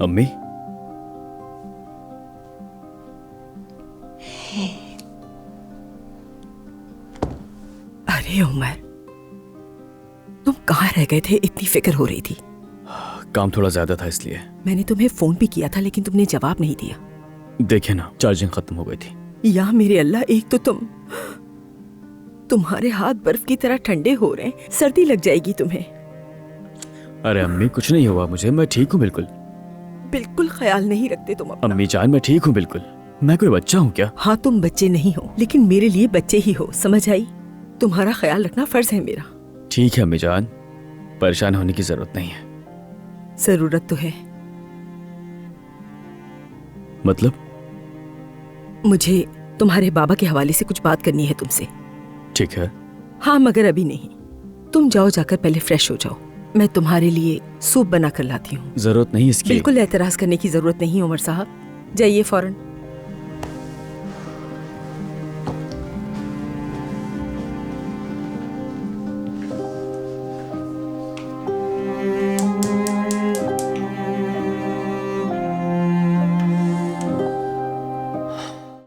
अम्मी, अरे उमर, तुम कहाँ रह गए थे? इतनी फिक्र हो रही थी। काम थोड़ा ज्यादा था इसलिए। मैंने तुम्हें फोन भी किया था लेकिन तुमने जवाब नहीं दिया। देखे ना, चार्जिंग खत्म हो गई थी। या मेरे अल्लाह, एक तो तुम्हारे हाथ बर्फ की तरह ठंडे हो रहे हैं, सर्दी लग जाएगी तुम्हें। अरे अम्मी, कुछ नहीं हुआ मुझे, मैं ठीक हूँ बिल्कुल। बिल्कुल ख्याल नहीं रखते तुम अपना। अम्मी जान, मैं ठीक हूँ बिल्कुल। मैं कोई बच्चा हूँ क्या? हाँ, तुम बच्चे नहीं हो लेकिन मेरे लिए बच्चे ही हो, समझ आई? तुम्हारा ख्याल रखना फर्ज है मेरा। ठीक है अम्मी जान, परेशान होने की जरूरत नहीं है। जरूरत तो है। मतलब? मुझे तुम्हारे बाबा के हवाले से कुछ बात करनी है तुमसे। ठीक है। हाँ, मगर अभी नहीं। तुम जाओ, जाकर पहले फ्रेश हो जाओ। मैं तुम्हारे लिए सूप बना कर लाती हूँ। जरूरत नहीं इसकी। बिल्कुल एतराज करने की जरूरत नहीं उमर साहब, जाइए फौरन।